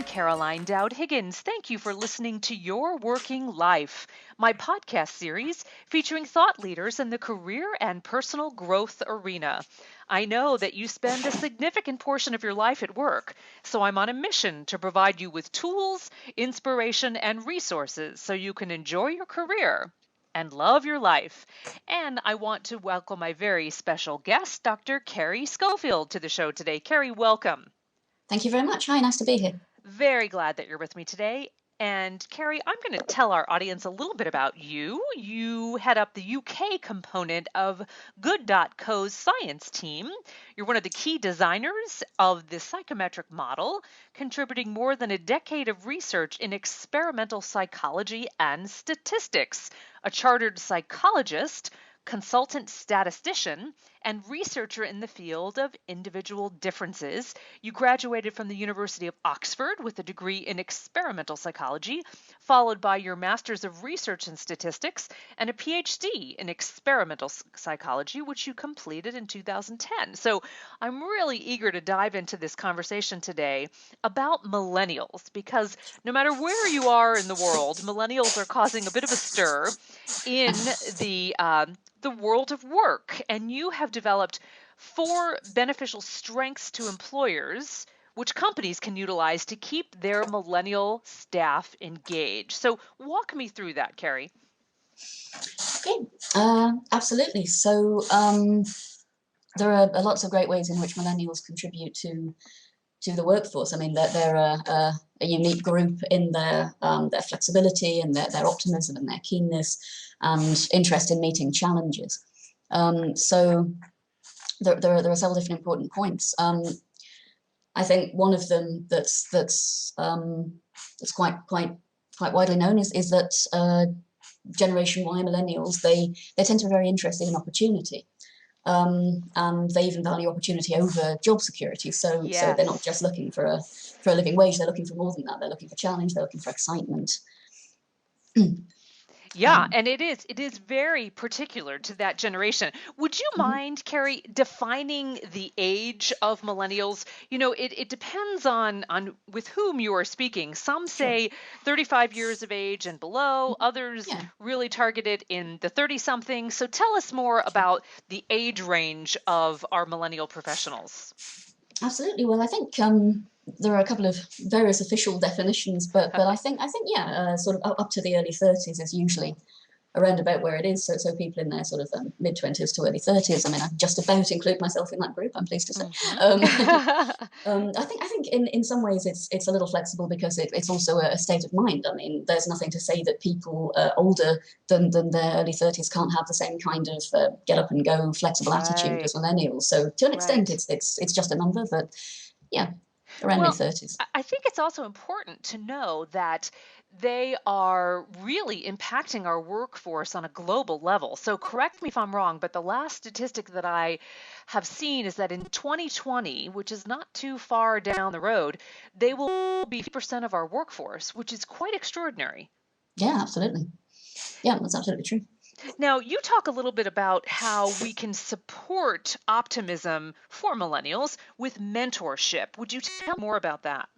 I'm Caroline Dowd-Higgins. Thank you for listening to Your Working Life, my podcast series featuring thought leaders in the career and personal growth arena. I know that you spend a significant portion of your life at work, so I'm on a mission to provide you with tools, inspiration, and resources so you can enjoy your career and love your life. And I want to welcome my very special guest, Dr. Kerry Schofield, to the show today. Kerry, welcome. Thank you very much. Hi, nice to be here. Very glad that you're with me today. And Kerry, I'm going to tell our audience a little bit about you. You head up the UK component of Good.co's science team. You're one of the key designers of the psychometric model, contributing more than a decade of research in experimental psychology and statistics. A chartered psychologist, consultant statistician, and researcher in the field of individual differences. You graduated from the University of Oxford with a degree in experimental psychology, followed by your Master's of Research in Statistics and a PhD in experimental psychology, which you completed in 2010. So I'm really eager to dive into this conversation today about millennials, because no matter where you are in the world, millennials are causing a bit of a stir in the world of work, and you have developed 4 beneficial strengths to employers, which companies can utilize to keep their millennial staff engaged. So walk me through that, Kerry. Okay, absolutely. So there are lots of great ways in which millennials contribute to the workforce. I mean, they're a unique group in their flexibility and their optimism and their keenness and interest in meeting challenges. So there are several different important points. I think one of them that's quite widely known is that Generation Y millennials, they tend to be very interested in opportunity. And they even value opportunity over job security. So they're not just looking for a living wage, they're looking for more than that. They're looking for challenge, they're looking for excitement. Yeah, and it is very particular to that generation. Would you mind, Kerry, defining the age of millennials? You know, it depends on with whom you are speaking. Some say 35 years of age and below, others really targeted in the 30-something. So tell us more about the age range of our millennial professionals. Absolutely. Well, I think there are a couple of various official definitions, but I think sort of up to the early 30s is usually around about where it is. So people in their sort of mid-20s to early 30s. I mean, I just about include myself in that group, I'm pleased to say. I think in some ways it's a little flexible because it's also a state of mind. I mean, there's nothing to say that people older than their early 30s can't have the same kind of get up and go flexible attitude as millennials. So to an extent, it's just a number, but yeah, around mid-30s. I think it's also important to know that they are really impacting our workforce on a global level. So correct me if I'm wrong, but the last statistic that I have seen is that in 2020, which is not too far down the road, they will be 50% of our workforce, which is quite extraordinary. Yeah, absolutely. Yeah, that's absolutely true. Now, you talk a little bit about how we can support optimism for millennials with mentorship. Would you tell me more about that?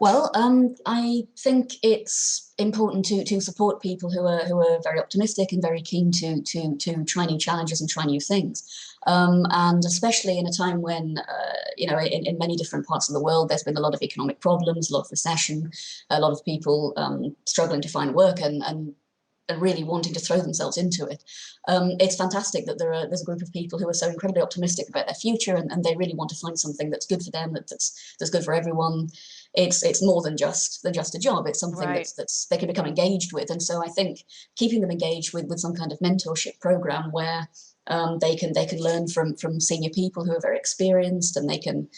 Well, I think it's important to support people who are very optimistic and very keen to try new challenges and try new things, and especially in a time when in many different parts of the world there's been a lot of economic problems, a lot of recession, a lot of people struggling to find work and really wanting to throw themselves into it. It's fantastic that there's a group of people who are so incredibly optimistic about their future and they really want to find something that's good for them, that's good for everyone. It's more than just a job. It's something that's they can become engaged with. And so I think keeping them engaged with some kind of mentorship program where they can learn from senior people who are very experienced, and they can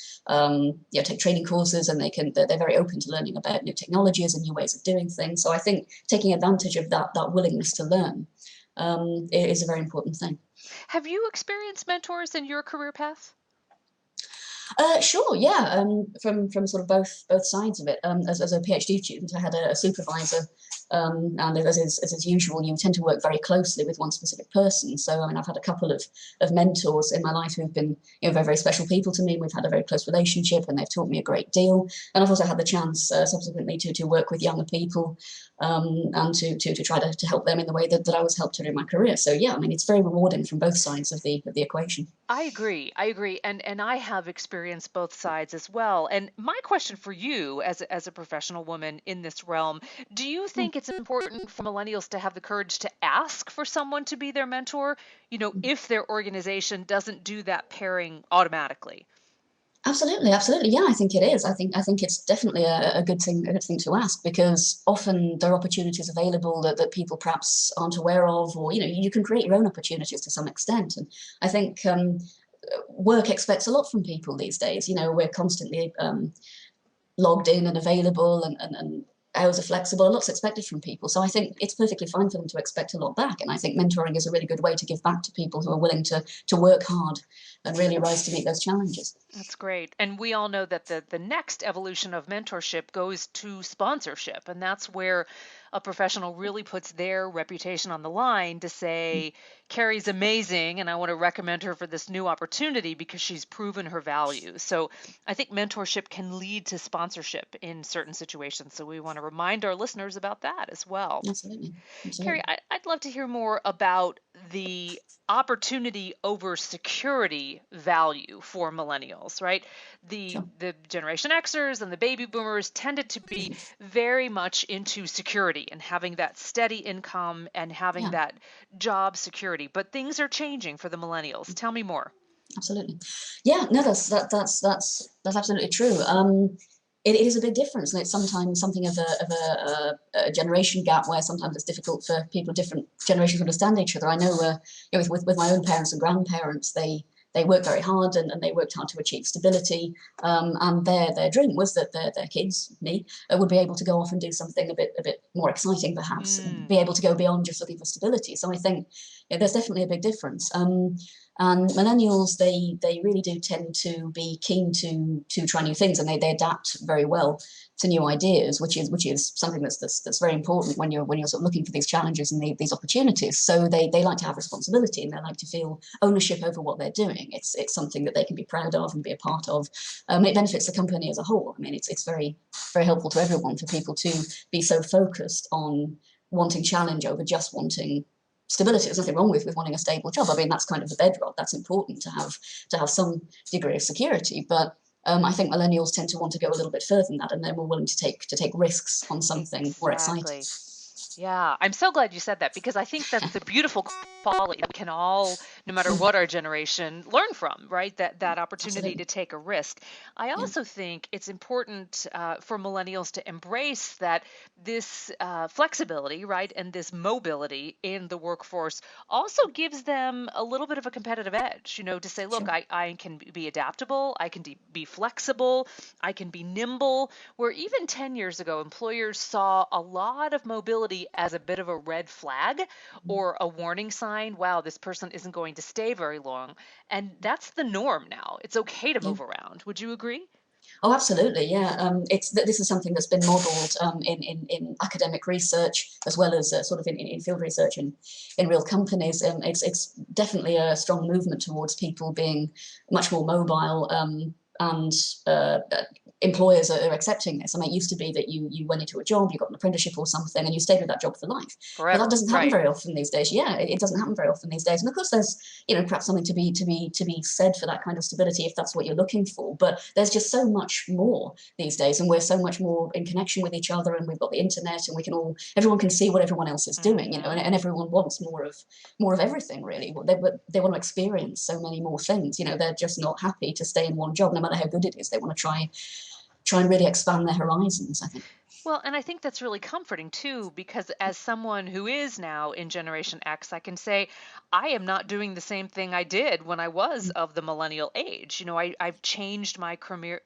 take training courses, and they're very open to learning about new technologies and new ways of doing things. So I think taking advantage of that willingness to learn is a very important thing. Have you experienced mentors in your career path? Sure, yeah. From sort of both sides of it. As a PhD student, I had a supervisor And as is usual, you tend to work very closely with one specific person. So, I mean, I've had a couple of mentors in my life who've been, very, very special people to me. We've had a very close relationship, and they've taught me a great deal. And I've also had the chance subsequently to work with younger people, and to try to help them in the way that I was helped during my career. So yeah, I mean, it's very rewarding from both sides of the equation. I agree. I agree. And I have experienced both sides as well. And my question for you as a professional woman in this realm, do you think it's important for millennials to have the courage to ask for someone to be their mentor, if their organization doesn't do that pairing automatically? Absolutely, absolutely. Yeah, I think it is. I think it's definitely a good thing to ask, because often there are opportunities available that people perhaps aren't aware of, or you can create your own opportunities to some extent. And I think work expects a lot from people these days. We're constantly logged in and available, and hours are flexible. A lot's expected from people. So I think it's perfectly fine for them to expect a lot back. And I think mentoring is a really good way to give back to people who are willing to work hard and really rise to meet those challenges. That's great. And we all know that the next evolution of mentorship goes to sponsorship. And that's where a professional really puts their reputation on the line to say, Kerry's amazing, and I want to recommend her for this new opportunity because she's proven her value. So I think mentorship can lead to sponsorship in certain situations. So we want to remind our listeners about that as well. Absolutely, Kerry, absolutely. I'd love to hear more about the opportunity over security value for millennials, right? The Sure. the Generation Xers and the baby boomers tended to be very much into security and having that steady income and having Yeah. that job security. But things are changing for the millennials. Tell me more. Absolutely. Yeah, no, that's absolutely true. It is a big difference, and it's sometimes something of a generation gap where sometimes it's difficult for people of different generations to understand each other. I know, with my own parents and grandparents, they worked very hard, and they worked hard to achieve stability. And their dream was that their kids, me, would be able to go off and do something a bit more exciting, perhaps, and Mm, be able to go beyond just looking for stability. So I think, there's definitely a big difference. And millennials, they really do tend to be keen to try new things, and they adapt very well to new ideas, which is something that's very important when you're sort of looking for these challenges and these opportunities. So they like to have responsibility, and they like to feel ownership over what they're doing. It's something that they can be proud of and be a part of. It benefits the company as a whole. I mean, it's very, very helpful to everyone for people to be so focused on wanting challenge over just wanting stability. There's nothing wrong with wanting a stable job. I mean, that's kind of the bedrock. That's important to have some degree of security. But I think millennials tend to want to go a little bit further than that, and they're more willing to take risks on something more exciting. exactly. Yeah, I'm so glad you said that because I think that's the beautiful quality that we can all, no matter Mm, what our generation, learn from, right? That opportunity absolutely. to take a risk. I Yeah. also think it's important for millennials to embrace that this flexibility, right, and this mobility in the workforce also gives them a little bit of a competitive edge, to say, look, Sure. I can be adaptable, I can be flexible, I can be nimble, where even 10 years ago, employers saw a lot of mobility as a bit of a red flag or a warning sign. Wow, this person isn't going to stay very long. And that's the norm now. It's okay to Yeah. move around. Would you agree? Oh, absolutely. Yeah. It's this is something that's been modelled in academic research, as well as sort of in field research in real companies. It's definitely a strong movement towards people being much more mobile. And employers are accepting this. I mean, it used to be that you went into a job, you got an apprenticeship or something, and you stayed with that job for life. But that Forever. doesn't happen Right. very often these days. Yeah, it doesn't happen very often these days. And of course, there's perhaps something to be said for that kind of stability if that's what you're looking for. But there's just so much more these days, and we're so much more in connection with each other, and we've got the internet, and everyone can see what everyone else is doing, Hmm. and everyone wants more of everything, really. They want to experience so many more things. They're just not happy to stay in one job, no matter how good it is. They want to try and really expand their horizons, I think. Well, and I think that's really comforting too, because as someone who is now in Generation X, I can say I am not doing the same thing I did when I was of the millennial age. I've changed my career,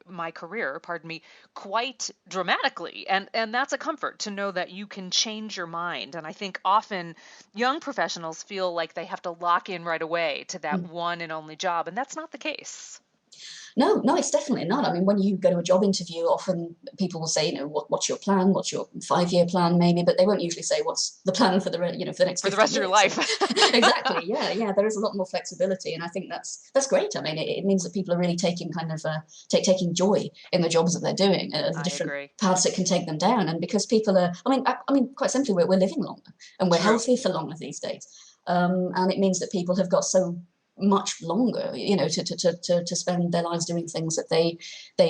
pardon me, quite dramatically. And that's a comfort to know that you can change your mind. And I think often young professionals feel like they have to lock in right away to that Mm. one and only job, and that's not the case. No, it's definitely not. I mean, when you go to a job interview, often people will say, what's your plan? What's your 5-year plan, maybe? But they won't usually say what's the plan for the next For the 50 rest of your years. life. Exactly. Yeah. There is a lot more flexibility, and I think that's great. I mean, it means that people are really taking kind of taking joy in the jobs that they're doing, the I different agree. paths it can take them down. And because people are, I mean, quite simply, we're living longer and we're True. healthy for longer these days, and it means that people have got so much longer, to spend their lives doing things that they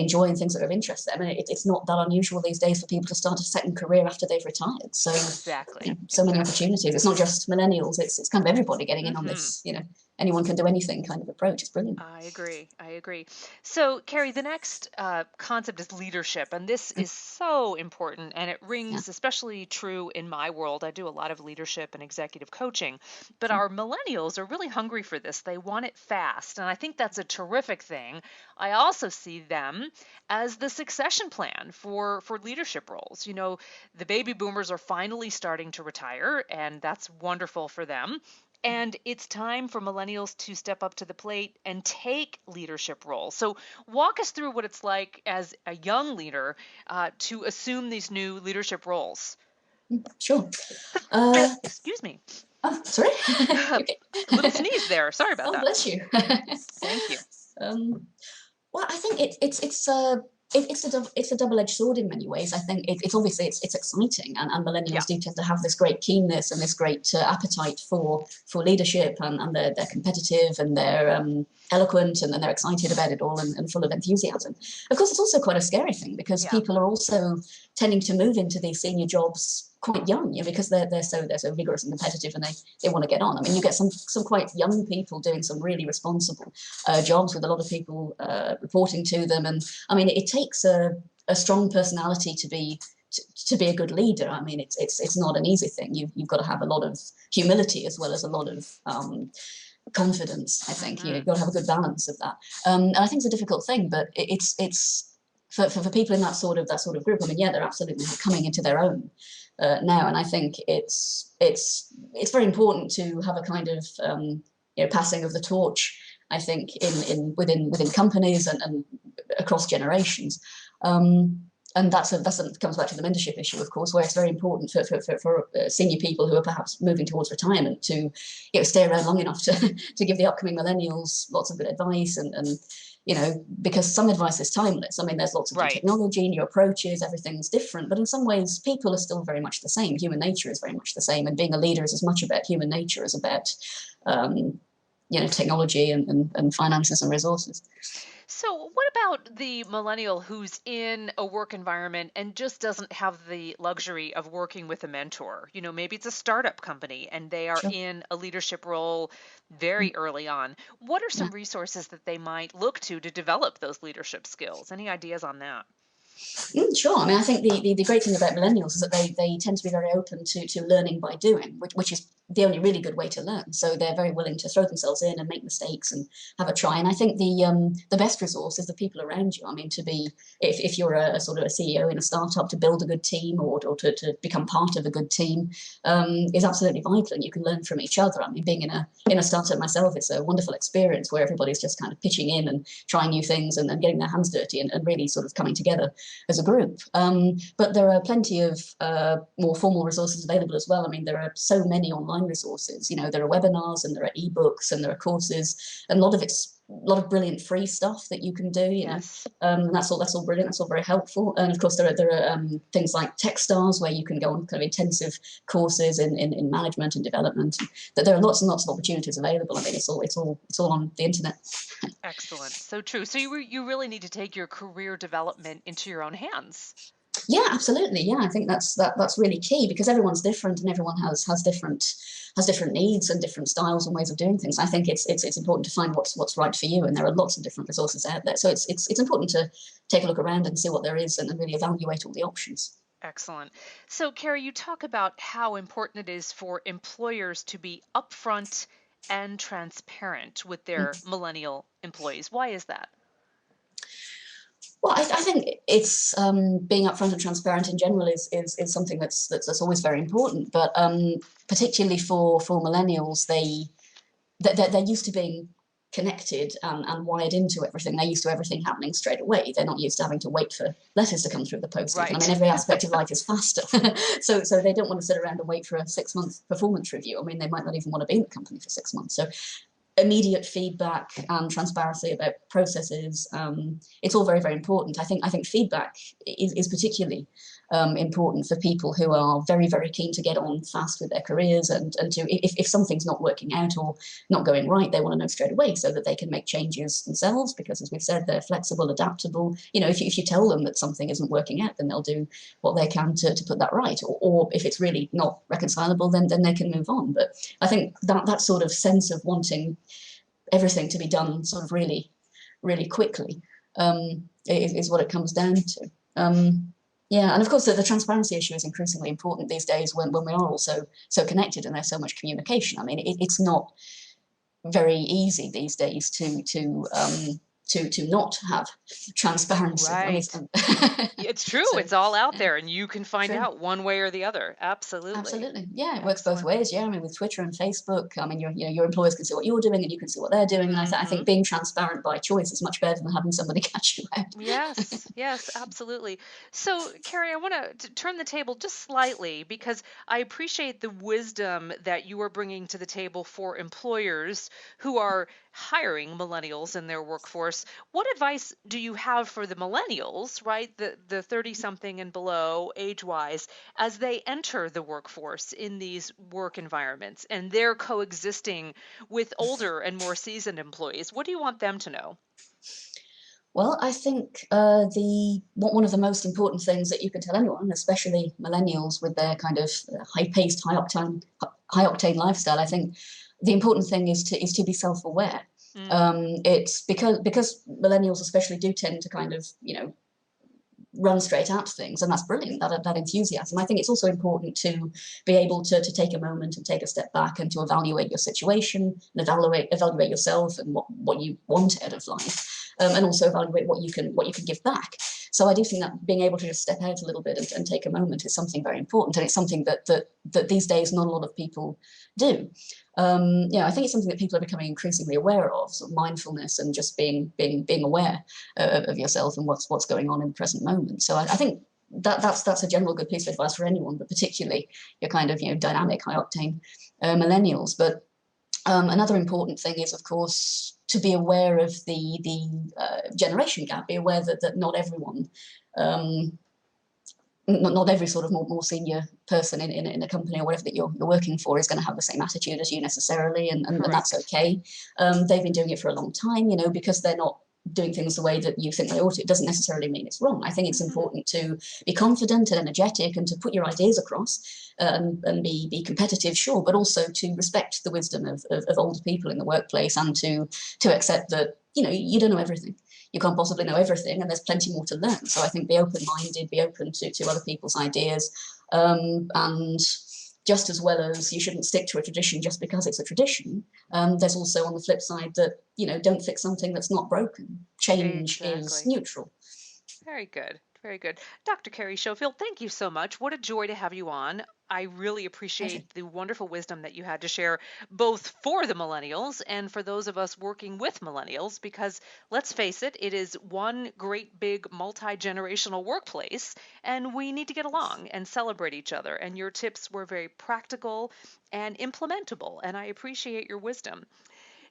enjoy and things that are of interest to them. And it's not that unusual these days for people to start a second career after they've retired. So, Exactly. so many Exactly. opportunities. It's not just millennials. It's kind of everybody getting in on Hmm. this. Anyone can do anything kind of approach. It's brilliant. I agree. I agree. So, Kerry, the next concept is leadership, and this is so important, and it Yeah. rings especially true in my world. I do a lot of leadership and executive coaching, but our millennials are really hungry for this. They want it fast, and I think that's a terrific thing. I also see them as the succession plan for leadership roles. The baby boomers are finally starting to retire, and that's wonderful for them. And it's time for millennials to step up to the plate and take leadership roles. So, walk us through what it's like as a young leader to assume these new leadership roles. Sure. Uh, Excuse me. oh, sorry. A Okay. little sneeze there. Sorry about Oh, that. bless you. Thank you. um, Well, I think it's a double-edged sword in many ways. I think it's obviously it's exciting, and Yeah. millennials do tend to have this great keenness and this great appetite for leadership, and they're competitive and they're eloquent, and they're excited about it all, and full of enthusiasm. Of course, it's also quite a scary thing because Yeah. people are also tending to move into these senior jobs quite young, because they're so vigorous and competitive, and they want to get on. I mean, you get some quite young people doing some really responsible jobs with a lot of people reporting to them. And I mean, it takes a strong personality to be a good leader. I mean, it's not an easy thing. You've got to have a lot of humility as well as a lot of confidence. I think Hmm. you've got to have a good balance of that. And I think it's a difficult thing, but it's for people in that sort of group. I mean, yeah, they're absolutely coming into their own now, and I think it's very important to have a kind of passing of the torch. I think within companies and across generations. And that comes back to the mentorship issue, of course, where it's very important for senior people who are perhaps moving towards retirement to stay around long enough to give the upcoming millennials lots of good advice, and because some advice is timeless. I mean, there's lots of new Right. technology, new approaches, everything's different, but in some ways, people are still very much the same. Human nature is very much the same, and being a leader is as much about human nature as about technology and finances and resources. So, what about the millennial who's in a work environment and just doesn't have the luxury of working with a mentor? Maybe it's a startup company and they are Sure. in a leadership role very early on. What are Yeah. some resources that they might look to develop those leadership skills? Any ideas on that? Sure. I mean, I think the great thing about millennials is that they tend to be very open to learning by doing, which is the only really good way to learn. So they're very willing to throw themselves in and make mistakes and have a try. And I think the best resource is the people around you. I mean, if you're a sort of a CEO in a startup, to build a good team or to become part of a good team is absolutely vital, and you can learn from each other. I mean, being in a startup myself, it's a wonderful experience where everybody's just kind of pitching in and trying new things and getting their hands dirty and really sort of coming together as a group. But there are plenty of more formal resources available as well. I mean, there are so many online resources. There are webinars and there are ebooks and there are courses, and a lot of brilliant free stuff that you can do. Yes. And that's all brilliant. That's all very helpful. And of course, there are things like Techstars where you can go on kind of intensive courses in management and development. That there are lots and lots of opportunities available. I mean, it's all on the internet. Excellent. So true. So you really need to take your career development into your own hands. Yeah, absolutely. Yeah, I think that's really key because everyone's different and everyone has different needs and different styles and ways of doing things. I think it's important to find what's right for you, and there are lots of different resources out there. So it's important to take a look around and see what there is and really evaluate all the options. Excellent. So, Carrie, you talk about how important it is for employers to be upfront and transparent with their millennial employees. Why is that? Well, I think it's being upfront and transparent in general is something that's always very important, but particularly for millennials, they're used to being connected and wired into everything. They're used to everything happening straight away. They're not used to having to wait for letters to come through the post. Even. I mean, Right. every aspect of life is faster. So they don't want to sit around and wait for a 6-month performance review. I mean, they might not even want to be in the company for 6 months. So immediate feedback and transparency about processes. It's all very, very important. I think feedback is particularly important for people who are very, very keen to get on fast with their careers and to if something's not working out or not going right, they want to know straight away so that they can make changes themselves because, as we've said, they're flexible, adaptable. If you tell them that something isn't working out, then they'll do what they can to put that right. Or if it's really not reconcilable, then they can move on. But I think that sort of sense of wanting everything to be done sort of really, really quickly is what it comes down to. Yeah, and of course the transparency issue is increasingly important these days when we are all so connected and there's so much communication. I mean, it's not very easy these days to not have transparency. I mean, Right. It's true. so It's all out yeah, there, and you can find true. out one way or the other. Absolutely. Absolutely. Yeah, it works both Excellent. ways. Yeah, I mean, with Twitter and Facebook, I mean, your employers can see what you're doing and you can see what they're doing. And I Hmm. think being transparent by choice is much better than having somebody catch you out. Yes, yes, absolutely. So, Carrie, I want to turn the table just slightly because I appreciate the wisdom that you are bringing to the table for employers who are hiring millennials in their workforce. What advice do you have for the millennials, right? The 30 something and below age-wise as they enter the workforce in these work environments and they're coexisting with older and more seasoned employees? What do you want them to know? Well, I think the one of the most important things that you can tell anyone, especially millennials with their kind of high-paced, high octane lifestyle, I think the important thing is to be self-aware. Mm, It's because millennials especially do tend to kind of run straight at things, and that's brilliant. That enthusiasm. I think it's also important to be able to take a moment and take a step back and to evaluate your situation and evaluate yourself and what you want out of life, and also evaluate what you can give back. So I do think that being able to just step out a little bit and take a moment is something very important, and it's something that these days not a lot of people do. I think it's something that people are becoming increasingly aware of, sort of mindfulness and just being aware of yourself and what's going on in the present moment. So I think that's a general good piece of advice for anyone, but particularly your kind of dynamic, high octane millennials. But another important thing is, of course, to be aware of the generation gap. Be aware that not everyone. Not every sort of more senior person in a company or whatever that you're working for is going to have the same attitude as you necessarily, and that's correct. okay. They've been doing it for a long time, because they're not doing things the way that you think they ought to. It doesn't necessarily mean it's wrong. I think it's Hmm. important to be confident and energetic and to put your ideas across and be competitive, sure, but also to respect the wisdom of older people in the workplace and to accept that you don't know everything. You can't possibly know everything, and there's plenty more to learn. So I think be open-minded, be open to other people's ideas, and just as well as you shouldn't stick to a tradition just because it's a tradition, there's also on the flip side that don't fix something that's not broken. Change is Exactly. neutral. Very good. Very good. Dr. Kerry Schofield, thank you so much. What a joy to have you on. I really Pleasure. appreciate the wonderful wisdom that you had to share, both for the millennials and for those of us working with millennials, because let's face it, it is one great big multi generational workplace, and we need to get along and celebrate each other. And your tips were very practical and implementable, and I appreciate your wisdom.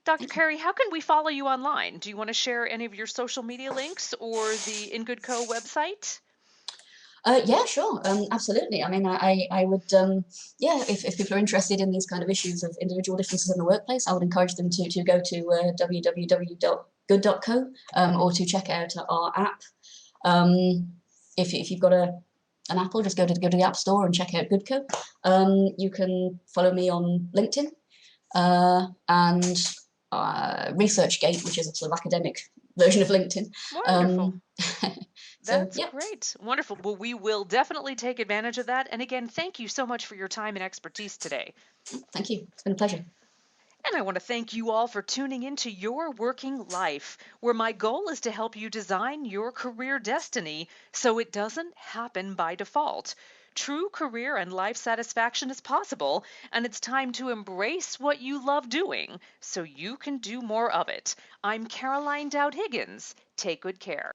Dr. Thank you. Carey, how can we follow you online? Do you want to share any of your social media links or the In Good Co website? Yeah, sure. Absolutely. I mean, I would, yeah, if people are interested in these kind of issues of individual differences in the workplace, I would encourage them to go to www.good.co or to check out our app. If you've got an Apple, just go to the App Store and check out Goodco. You can follow me on LinkedIn and ResearchGate, which is a sort of academic version of LinkedIn. Wonderful. Um, so, That's yeah, great. Wonderful. Well, we will definitely take advantage of that. And again, thank you so much for your time and expertise today. thank you. It's been a pleasure. And I want to thank you all for tuning into Your Working Life, where my goal is to help you design your career destiny so it doesn't happen by default. true career and life satisfaction is possible, and it's time to embrace what you love doing so you can do more of it. I'm Caroline Dowd-Higgins. Take good care.